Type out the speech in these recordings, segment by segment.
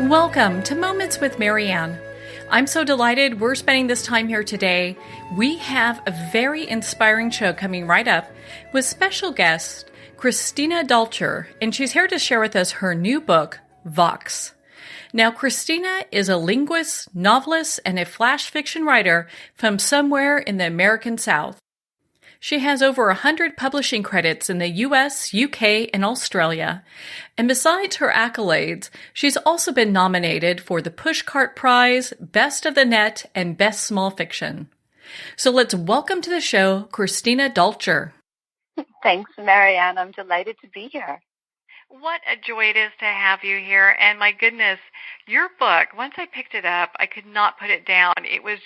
Welcome to Moments with Marianne. I'm so delighted we're spending this time here today. We have a very inspiring show coming right up with special guest Christina Dalcher, and she's here to share with us her new book, Vox. Now, Christina is a linguist, novelist, and a flash fiction writer from somewhere in the American South. She has over 100 publishing credits in the US, UK, and Australia. And besides her accolades, she's also been nominated for the Pushcart Prize, Best of the Net, and Best Small Fiction. So let's welcome to the show, Christina Dalcher. Thanks, Marianne. I'm delighted to be here. What a joy it is to have you here. And my goodness, your book, once I picked it up, I could not put it down. It was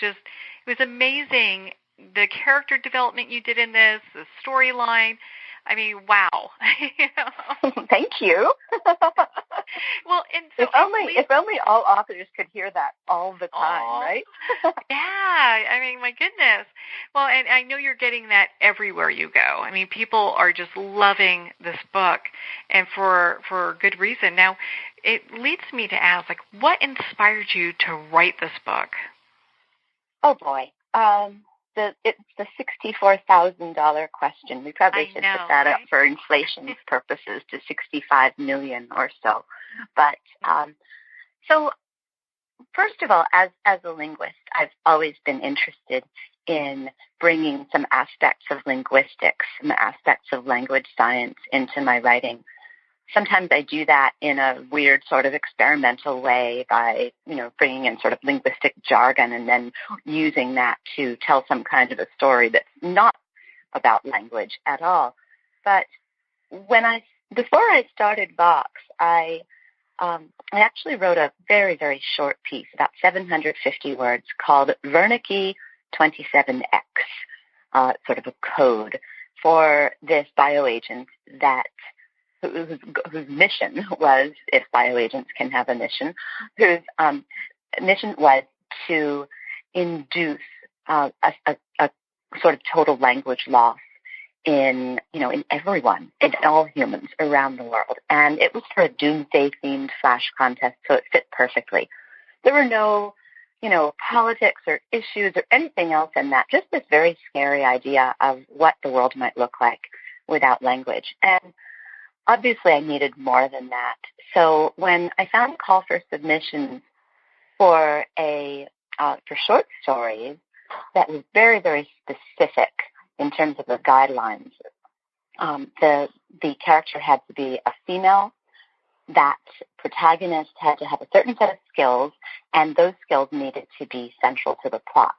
amazing. The character development you did in this, the storyline. I mean, wow. Thank you. Well, and so if only all authors could hear that all the time, right? Yeah. I mean, my goodness. Well, and I know you're getting that everywhere you go. I mean, people are just loving this book, and for good reason. Now, it leads me to ask, what inspired you to write this book? Oh, boy. It's the $64,000 question. We probably should put that up for inflation purposes to $65 million or so. But so first of all, as a linguist, I've always been interested in bringing some aspects of linguistics, some aspects of language science into my writing. Sometimes I do that in a weird sort of experimental way by, bringing in sort of linguistic jargon and then using that to tell some kind of a story that's not about language at all. But before I started Vox, I actually wrote a very, very short piece, about 750 words, called Wernicke 27X, sort of a code for this bioagent whose mission was, if bioagents can have a mission, whose mission was to induce a sort of total language loss in everyone, in all humans around the world. And it was for a doomsday-themed flash contest, so it fit perfectly. There were no, politics or issues or anything else in that, just this very scary idea of what the world might look like without language. And obviously, I needed more than that. So when I found a call for submissions for short stories that was very, very specific in terms of the guidelines, the character had to be a female. That protagonist had to have a certain set of skills, and those skills needed to be central to the plot.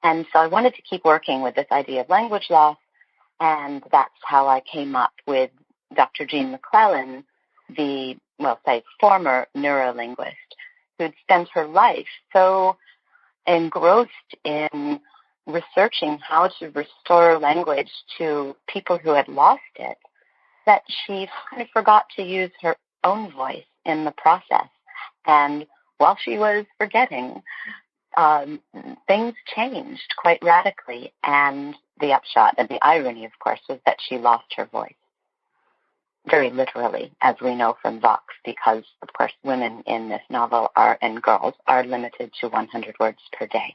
And so I wanted to keep working with this idea of language loss, and that's how I came up with Dr. Jean McClellan, the former neurolinguist, who'd spent her life so engrossed in researching how to restore language to people who had lost it, that she kind of forgot to use her own voice in the process. And while she was forgetting, things changed quite radically. And the upshot and the irony, of course, was that she lost her voice. Very literally, as we know from Vox, because, of course, women in this novel and girls are limited to 100 words per day.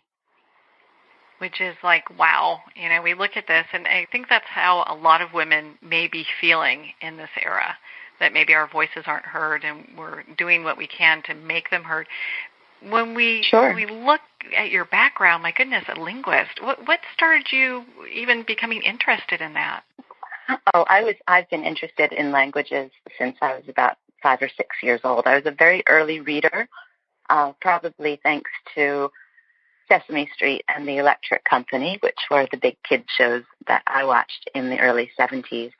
Which is wow. We look at this, and I think that's how a lot of women may be feeling in this era, that maybe our voices aren't heard, and we're doing what we can to make them heard. When we look at your background, my goodness, a linguist, what started you even becoming interested in that? Oh, I've been interested in languages since I was about 5 or 6 years old. I was a very early reader, probably thanks to Sesame Street and the Electric Company, which were the big kids shows that I watched in the early 70s.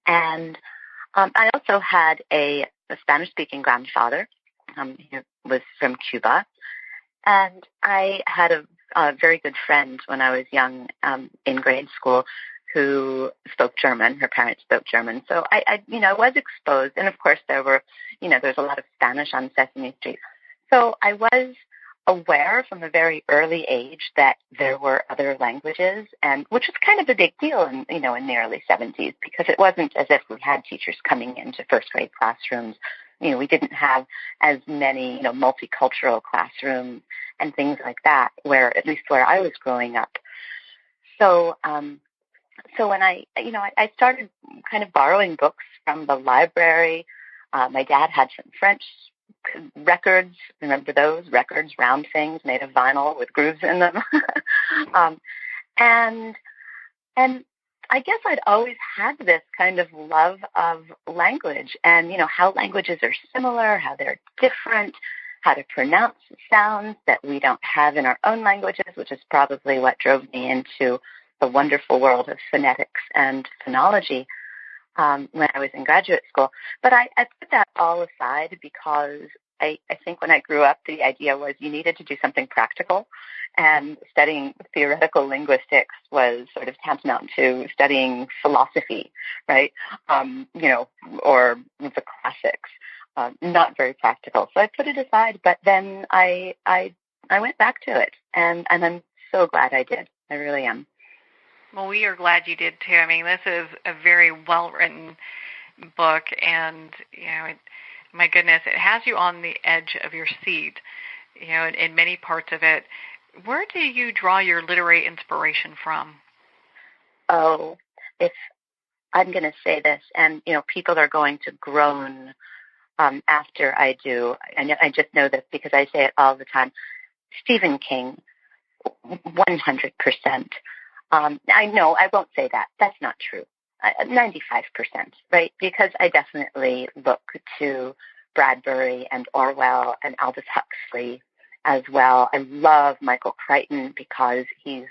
And I also had a Spanish-speaking grandfather who was from Cuba. And I had a very good friend when I was young in grade school who spoke German. Her parents spoke German. So I was exposed. And of course there's a lot of Spanish on Sesame Street. So I was aware from a very early age that there were other languages, and which was kind of a big deal in the early 70s, because it wasn't as if we had teachers coming into first grade classrooms we didn't have as many, multicultural classrooms and things like that, at least where I was growing up. So, so when I started kind of borrowing books from the library. My dad had some French records. Remember those records, round things made of vinyl with grooves in them? And I guess I'd always had this kind of love of language and, how languages are similar, how they're different, how to pronounce sounds that we don't have in our own languages, which is probably what drove me into the wonderful world of phonetics and phonology when I was in graduate school. But I put that all aside because I think when I grew up, the idea was you needed to do something practical, and studying theoretical linguistics was sort of tantamount to studying philosophy, right? Or the classics. Not very practical. So I put it aside, but then I went back to it, and I'm so glad I did. I really am. Well, we are glad you did too. I mean, this is a very well-written book, and my goodness, it has you on the edge of your seat. In many parts of it. Where do you draw your literary inspiration from? Oh, if I'm going to say this, and people are going to groan after I do. I just know this because I say it all the time. Stephen King, 100%. I know I won't say that. That's not true. 95%, right? Because I definitely look to Bradbury and Orwell and Aldous Huxley as well. I love Michael Crichton because he's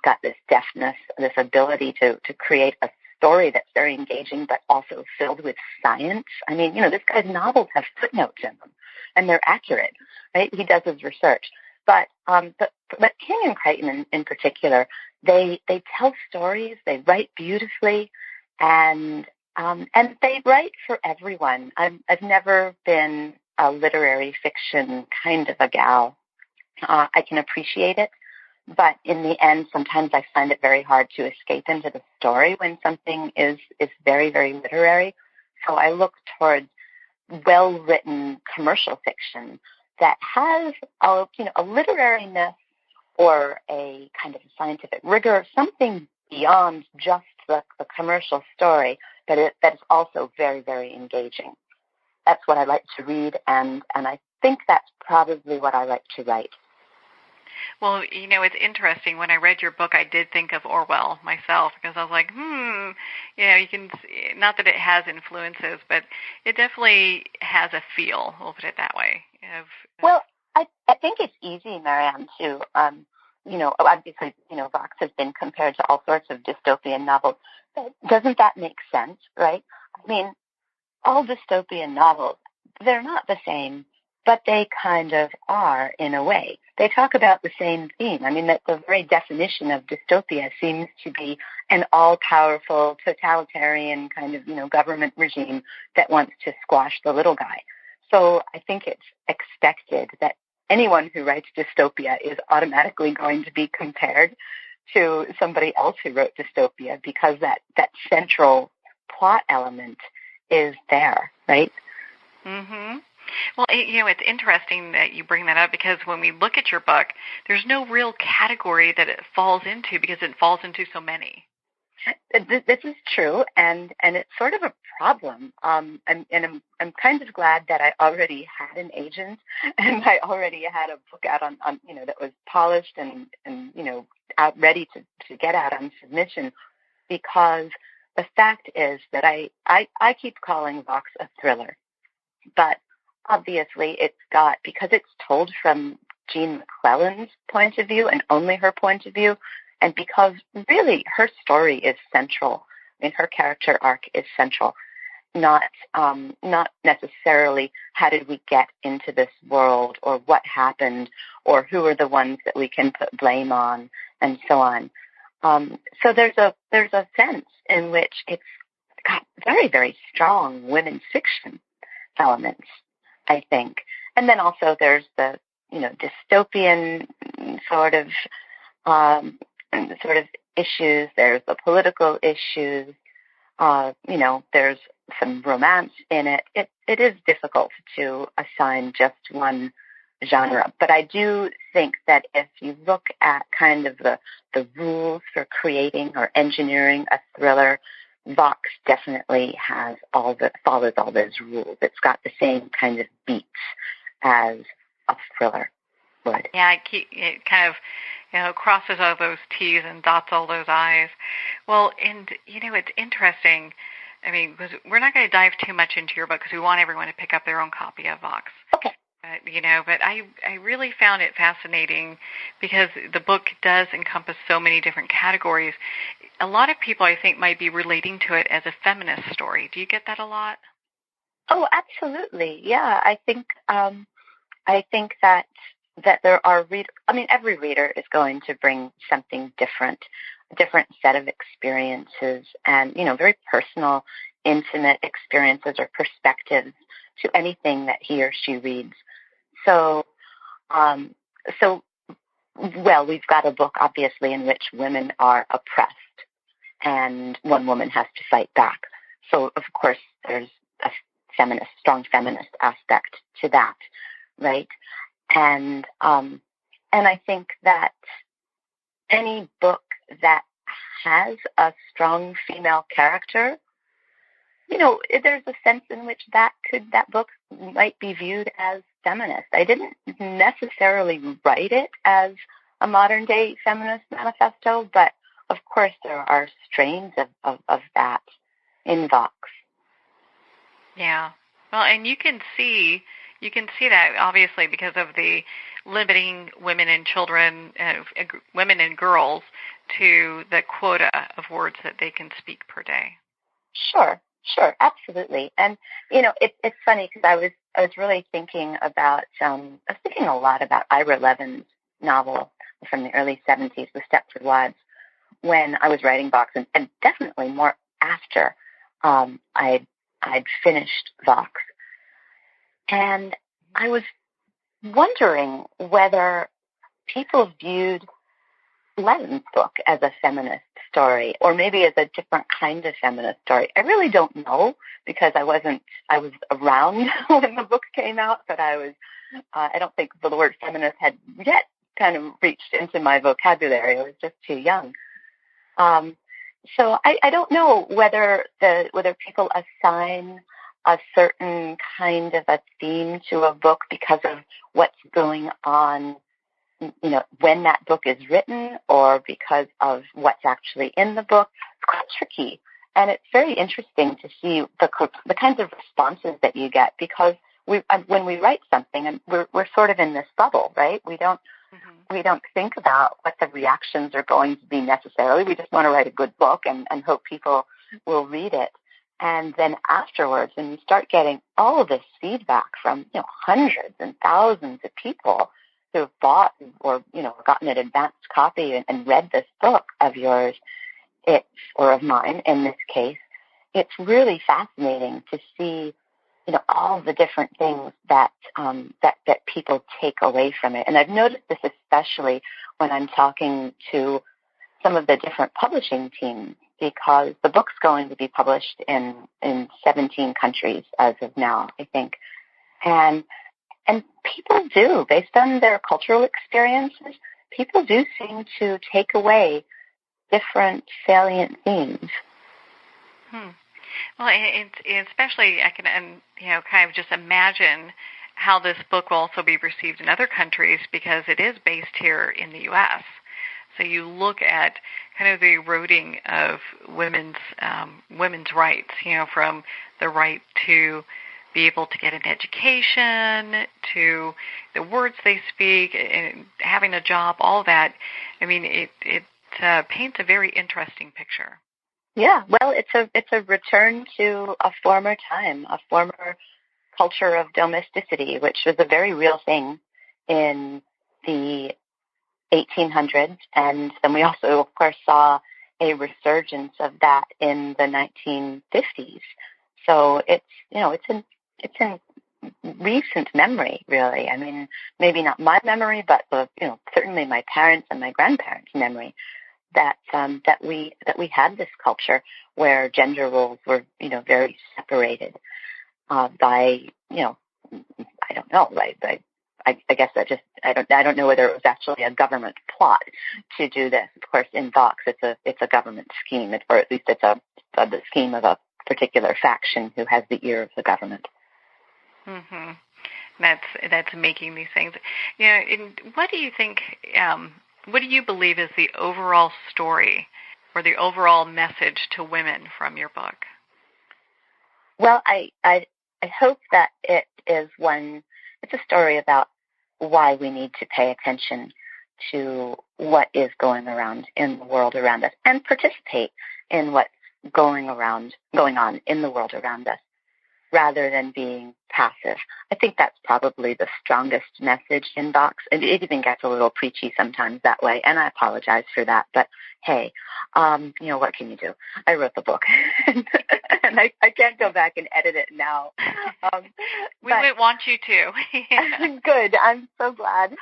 got this deftness, this ability to create a story that's very engaging, but also filled with science. I mean, this guy's novels have footnotes in them, and they're accurate, right? He does his research. But King and Crichton in particular, they tell stories, they write beautifully, and they write for everyone. I've never been a literary fiction kind of a gal. I can appreciate it, but in the end, sometimes I find it very hard to escape into the story when something is very, very literary. So I look towards well-written commercial fiction that has a literariness or a kind of scientific rigor, something beyond just the commercial story, that is also very, very engaging. That's what I like to read, and I think that's probably what I like to write. Well, it's interesting. When I read your book, I did think of Orwell myself because I was like, you can, not that it has influences, but it definitely has a feel, we'll put it that way. Well, I think it's easy, Marianne, to, obviously, Vox has been compared to all sorts of dystopian novels. Doesn't that make sense, right? I mean, all dystopian novels, they're not the same, but they kind of are in a way. They talk about the same theme. I mean, that the very definition of dystopia seems to be an all-powerful, totalitarian kind of, government regime that wants to squash the little guy. So I think it's expected that anyone who writes dystopia is automatically going to be compared to somebody else who wrote dystopia because that central plot element is there, right? Mm-hmm. Well, it's interesting that you bring that up because when we look at your book, there's no real category that it falls into because it falls into so many. This is true, and it's sort of a problem. I'm kind of glad that I already had an agent and I already had a book out on that was polished and out ready to get out on submission, because the fact is that I keep calling Vox a thriller, but obviously because it's told from Jean McClellan's point of view and only her point of view, and because really her story is central. I mean, her character arc is central, not necessarily how did we get into this world or what happened or who are the ones that we can put blame on and so on. So there's a sense in which it's got very, very strong women's fiction elements, I think. And then also there's the, dystopian sort of issues. There's the political issues. There's some romance in it. It is difficult to assign just one genre. But I do think that if you look at kind of the rules for creating or engineering a thriller, Vox definitely follows all those rules. It's got the same kind of beats as a thriller would. Yeah, it kind of, crosses all those T's and dots all those I's. Well, and, it's interesting. I mean, because we're not going to dive too much into your book because we want everyone to pick up their own copy of Vox. Okay. But I really found it fascinating because the book does encompass so many different categories. A lot of people, I think, might be relating to it as a feminist story. Do you get that a lot? Oh, absolutely. Yeah, I think that there are every reader is going to bring something different, a different set of experiences and, very personal, intimate experiences or perspectives to anything that he or she reads. So, we've got a book, obviously, in which women are oppressed and one woman has to fight back. So, of course, there's a strong feminist aspect to that, right? And I think that any book that has a strong female character, there's a sense in which that book might be viewed as feminist. I didn't necessarily write it as a modern day feminist manifesto, but of course there are strains of that in Vox. Yeah. Well, and you can see that obviously because of the limiting women and children, women and girls to the quota of words that they can speak per day. Sure, absolutely. And it's funny because I was really thinking about I was thinking a lot about Ira Levin's novel from the early 70s, The Stepford Wives, when I was writing Vox, and definitely more after I'd finished Vox. And I was wondering whether people viewed Levin's book as a feminist story, or maybe as a different kind of feminist story. I really don't know because I was around when the book came out, but I don't think the word feminist had yet kind of reached into my vocabulary. I was just too young. So I don't know whether people assign a certain kind of a theme to a book because of what's going on, when that book is written, or because of what's actually in the book. It's quite tricky, and it's very interesting to see the kinds of responses that you get, because when we write something, and we're sort of in this bubble, right? We don't think about what the reactions are going to be necessarily. We just want to write a good book and hope people will read it. And then afterwards, when you start getting all of this feedback from hundreds and thousands of people who have bought or gotten an advanced copy and read this book of yours, or of mine in this case, it's really fascinating to see all the different things that people take away from it. And I've noticed this especially when I'm talking to some of the different publishing teams, because the book's going to be published in 17 countries as of now, I think. And people do, based on their cultural experiences, people do seem to take away different salient themes. Well, especially I can, kind of just imagine how this book will also be received in other countries, because it is based here in the U.S. So you look at kind of the eroding of women's rights, from the right to be able to get an education, to the words they speak, and having a job, all that. I mean, it paints a very interesting picture. Yeah, well, it's a return to a former time, a former culture of domesticity, which was a very real thing in the 1800s, and then we also, of course, saw a resurgence of that in the 1950s. So it's in recent memory, really. I mean, maybe not my memory, but certainly my parents' and my grandparents' memory, that we had this culture where gender roles were, very separated by, I don't know, I guess that just I don't know whether it was actually a government plot to do this. Of course, in Vox, it's a government scheme, or at least it's the scheme of a particular faction who has the ear of the government. Mm-hmm. That's making these things. And what do you think? What do you believe is the overall story or the overall message to women from your book? Well, I hope that it is one. It's a story about why we need to pay attention to what is going around in the world around us and participate in what's going on in the world around us, rather than being passive. I think that's probably the strongest message in Vox. And it even gets a little preachy sometimes that way, and I apologize for that. But hey, what can you do? I wrote the book, and I can't go back and edit it now. We would want you to. Good. I'm so glad.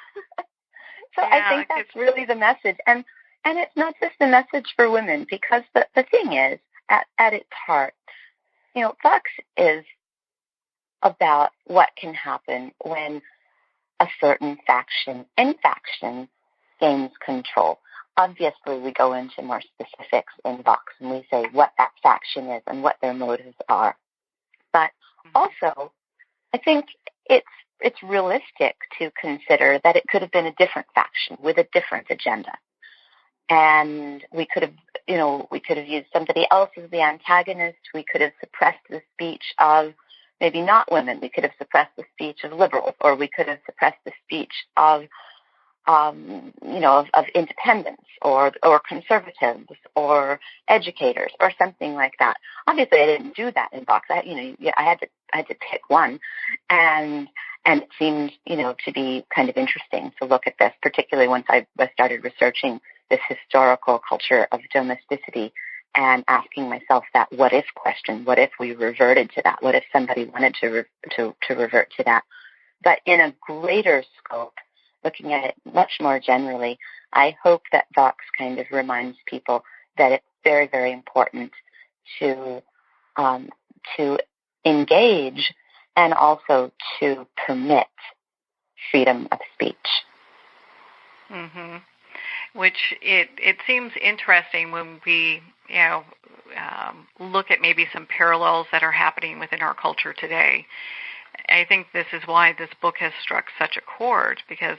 I think that's really the message. And it's not just a message for women, because the thing is, at its heart, Vox is about what can happen when a certain faction, any faction, gains control. Obviously, we go into more specifics in Vox, and we say what that faction is and what their motives are. But also, I think it's realistic to consider that it could have been a different faction with a different agenda. And we could have used somebody else as the antagonist. We could have suppressed the speech of maybe not women. We could have suppressed the speech of liberals, or we could have suppressed the speech of independents or conservatives or educators or something like that. Obviously, I didn't do that in Vox. I had to pick one, and it seemed to be kind of interesting to look at this, particularly once I started researching this historical culture of domesticity and asking myself that what if question. What if we reverted to that? What if somebody wanted to revert to that? But in a greater scope, looking at it much more generally, I hope that Vox kind of reminds people that it's very, very important to engage and also to permit freedom of speech. Mm-hmm. Which it seems interesting when we look at maybe some parallels that are happening within our culture today. I think this is why this book has struck such a chord, because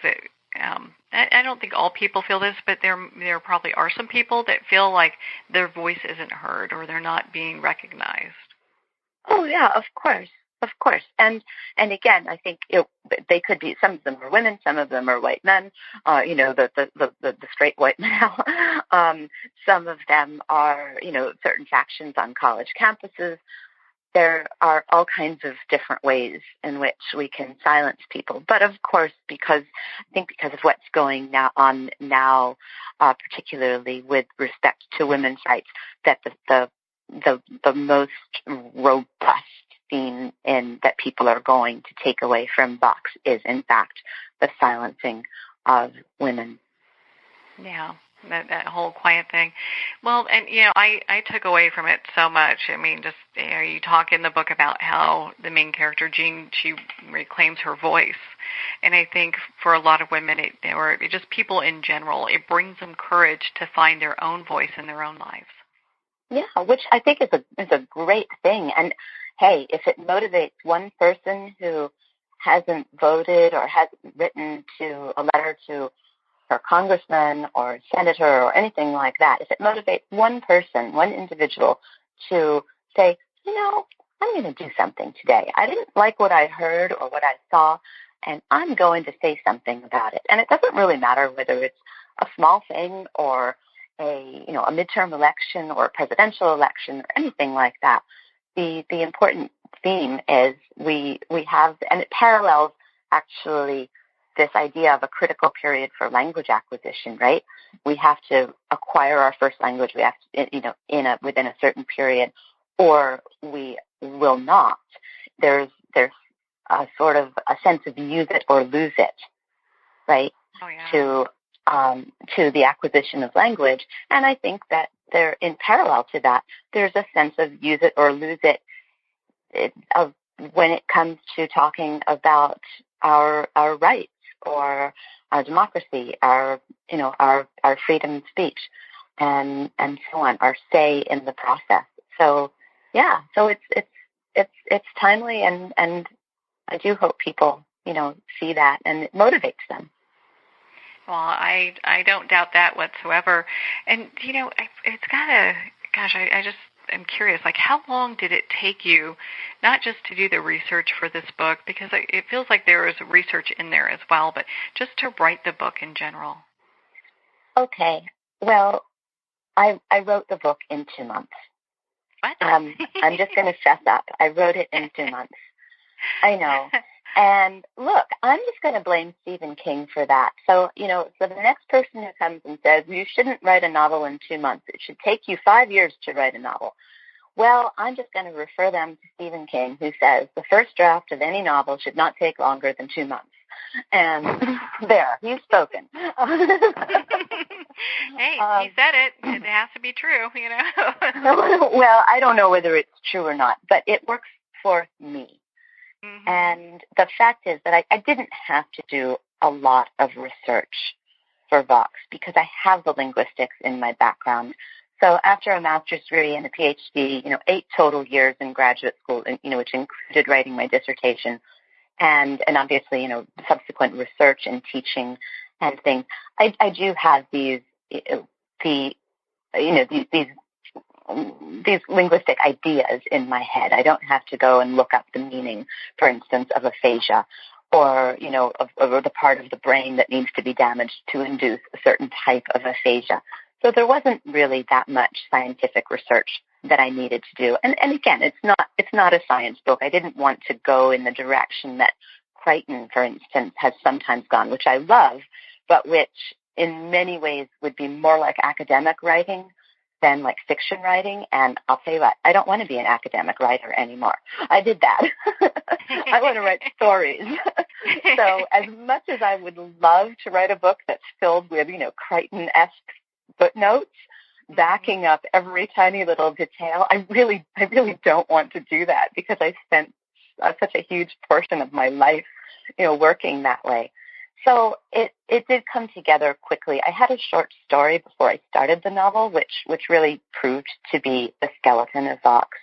I don't think all people feel this, but there probably are some people that feel like their voice isn't heard or they're not being recognized. Oh yeah, of course. And again, I think they could be. Some of them are women, some of them are white men. The straight white male. Some of them are certain factions on college campuses. There are all kinds of different ways in which we can silence people. But of course, because of what's going on now, particularly with respect to women's rights, that the most robust theme that people are going to take away from Vox is, in fact, the silencing of women. Yeah. That whole quiet thing. Well, and, I took away from it so much. I mean, just, you talk in the book about how the main character, Jean, she reclaims her voice. And I think for a lot of women, or just people in general, it brings them courage to find their own voice in their own lives. Yeah, which I think is a great thing. And, hey, if it motivates one person who hasn't voted or hasn't written a letter to her congressman or senator or anything like that, if it motivates one person, one individual to say, I'm going to do something today. I didn't like what I heard or what I saw, and I'm going to say something about it. And it doesn't really matter whether it's a small thing or a midterm election or a presidential election or anything like that. The important theme is we have, and it parallels actually this idea of a critical period for language acquisition, right? We have to acquire our first language. We have to, within a certain period, or we will not. There's a sort of a sense of use it or lose it, right? Oh, yeah. to the acquisition of language. And I think that there, in parallel to that, there's a sense of use it or lose it, of when it comes to talking about our rights or our democracy, our freedom of speech, and so on, our say in the process. So yeah, so it's timely, and I do hope people see that and it motivates them. Well, I don't doubt that whatsoever. And it's gotta, gosh, I just am curious, like, how long did it take you, not just to do the research for this book, because it feels like there is research in there as well, but just to write the book in general? Okay. Well, I wrote the book in 2 months. What? I'm just going to fess up. I wrote it in 2 months. I know. And look, I'm just going to blame Stephen King for that. So, so the next person who comes and says, you shouldn't write a novel in 2 months, it should take you 5 years to write a novel. Well, I'm just going to refer them to Stephen King, who says the first draft of any novel should not take longer than 2 months. And there, he's spoken. Hey, he said it. It has to be true, Well, I don't know whether it's true or not, but it works for me. Mm-hmm. And the fact is that I didn't have to do a lot of research for Vox because I have the linguistics in my background. So after a master's degree and a PhD, 8 total years in graduate school, which included writing my dissertation and obviously, subsequent research and teaching and things, I do have these linguistic ideas in my head. I don't have to go and look up the meaning, for instance, of aphasia or, of the part of the brain that needs to be damaged to induce a certain type of aphasia. So there wasn't really that much scientific research that I needed to do. And again, it's not a science book. I didn't want to go in the direction that Crichton, for instance, has sometimes gone, which I love, but which in many ways would be more like academic writing than like fiction writing. And I'll tell you what, I don't want to be an academic writer anymore. I did that. I want to write stories. So as much as I would love to write a book that's filled with, Crichton-esque footnotes, backing up every tiny little detail, I really don't want to do that because I spent such a huge portion of my life, working that way. So it did come together quickly. I had a short story before I started the novel, which really proved to be the skeleton of Vox.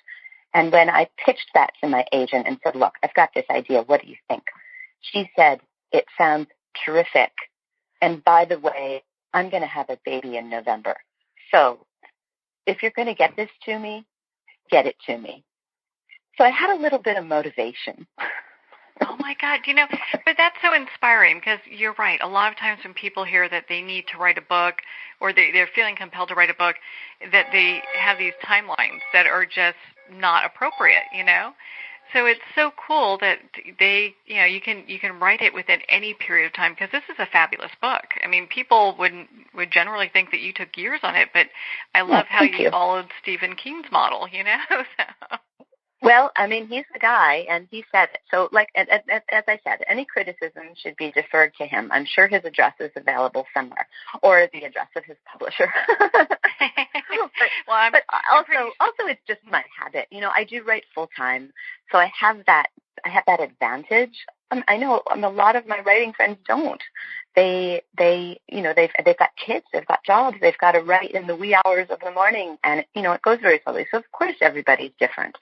And when I pitched that to my agent and said, look, I've got this idea, what do you think? She said, it sounds terrific. And by the way, I'm going to have a baby in November. So if you're going to get this to me, get it to me. So I had a little bit of motivation. Oh, my God. But that's so inspiring because you're right. A lot of times when people hear that they need to write a book or they're feeling compelled to write a book, that they have these timelines that are just not appropriate, So it's so cool that they, you can write it within any period of time because this is a fabulous book. I mean, people would generally think that you took years on it, but I love how you followed Stephen King's model, So. Well, I mean, he's the guy, and he said it. So, as I said, any criticism should be deferred to him. I'm sure his address is available somewhere, or the address of his publisher. but also, it's just my habit. I do write full time, so I have that advantage. I know a lot of my writing friends don't. They've got kids, they've got jobs, they've got to write in the wee hours of the morning, and it goes very slowly. So of course everybody's different.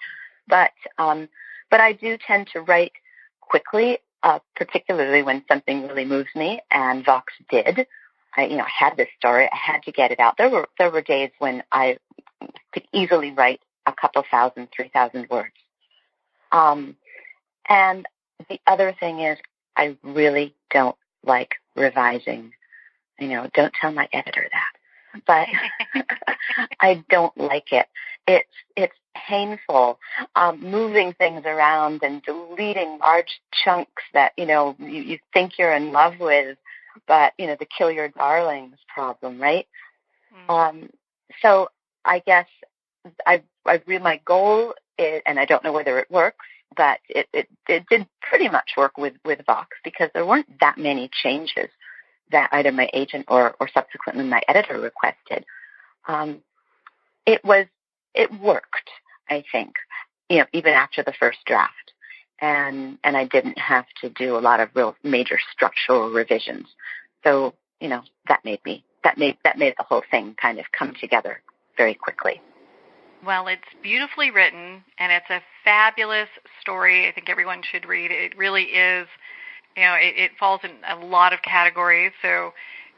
But I do tend to write quickly, particularly when something really moves me, and Vox did. I had this story, I had to get it out. There were days when I could easily write a couple thousand, 3,000 words. And the other thing is, I really don't like revising. Don't tell my editor that. But I don't like it. It's painful, moving things around and deleting large chunks that, you think you're in love with, but, the kill your darlings problem, right? Mm. So I guess my goal is, and I don't know whether it works, but it did pretty much work with Vox because there weren't that many changes that either my agent or subsequently my editor requested, it worked, I think, even after the first draft. And I didn't have to do a lot of real major structural revisions. So, that made the whole thing kind of come together very quickly. Well, it's beautifully written, and it's a fabulous story. I think everyone should read it. It really is, it falls in a lot of categories. So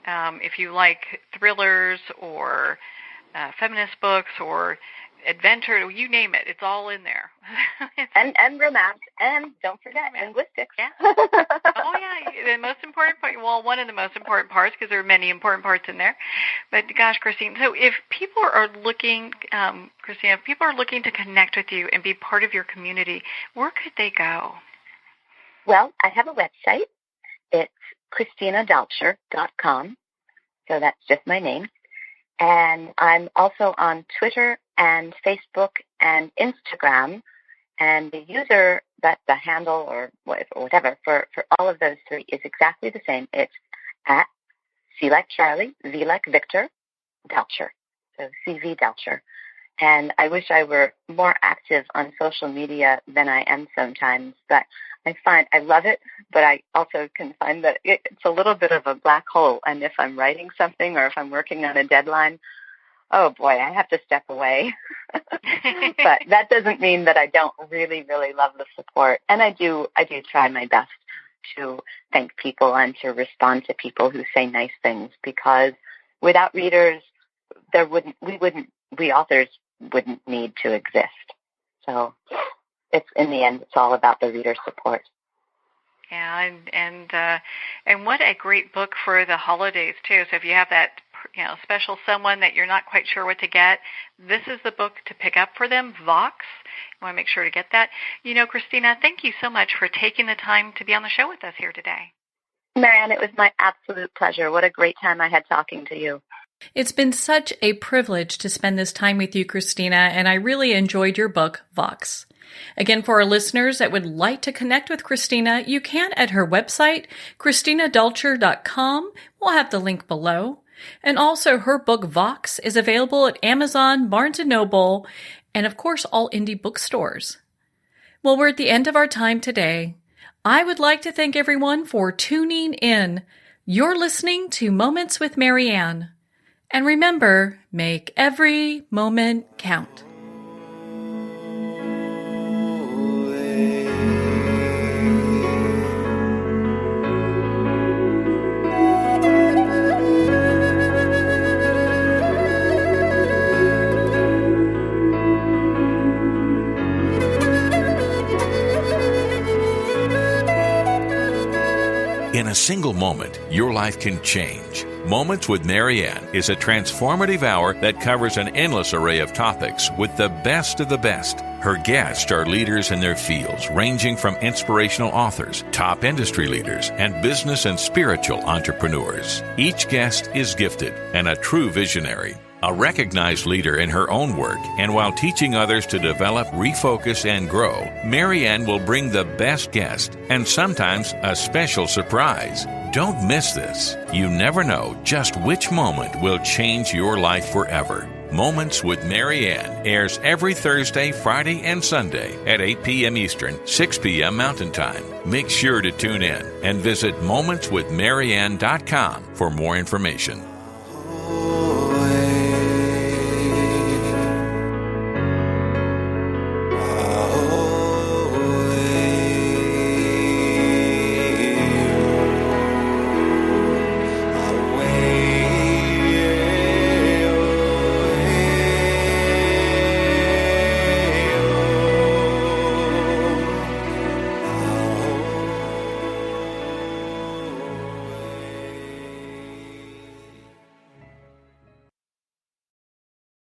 if you like thrillers or feminist books or adventure, you name it, it's all in there. and romance, and don't forget linguistics. Yeah. Oh yeah, the most important part. Well, one of the most important parts, because there are many important parts in there. But gosh, Christine, so if people are looking, Christina, if people are looking to connect with you and be part of your community, where could they go? Well, I have a website. It's ChristinaDalcher.com. So that's just my name. And I'm also on Twitter and Facebook and Instagram. And the the handle or whatever for all of those three is exactly the same. It's at C like Charlie, V like Victor, Dalcher. So CV Dalcher. And I wish I were more active on social media than I am sometimes, but I find I love it, but I also can find that it's a little bit of a black hole. And if I'm writing something or if I'm working on a deadline, oh boy, I have to step away. But that doesn't mean that I don't really, really love the support. And I do try my best to thank people and to respond to people who say nice things, because without readers, we authors wouldn't need to exist. So it's, in the end, it's all about the reader support. Yeah, and what a great book for the holidays too. So if you have that special someone that you're not quite sure what to get, this is the book to pick up for them. Vox. You want to make sure to get that. Christina, thank you so much for taking the time to be on the show with us here today. Marianne, it was my absolute pleasure. What a great time I had talking to you. It's been such a privilege to spend this time with you, Christina, and I really enjoyed your book, Vox. Again, for our listeners that would like to connect with Christina, you can at her website, ChristinaDalcher.com. We'll have the link below. And also, her book, Vox, is available at Amazon, Barnes & Noble, and of course, all indie bookstores. Well, we're at the end of our time today. I would like to thank everyone for tuning in. You're listening to Moments with Marianne. And remember, make every moment count. In a single moment, your life can change. Moments with Marianne is a transformative hour that covers an endless array of topics with the best of the best. Her guests are leaders in their fields, ranging from inspirational authors, top industry leaders, and business and spiritual entrepreneurs. Each guest is gifted and a true visionary, a recognized leader in her own work, and while teaching others to develop, refocus, and grow, Marianne will bring the best guest and sometimes a special surprise. Don't miss this. You never know just which moment will change your life forever. Moments with Marianne airs every Thursday, Friday, and Sunday at 8 p.m. Eastern, 6 p.m. Mountain Time. Make sure to tune in and visit momentswithmarianne.com for more information.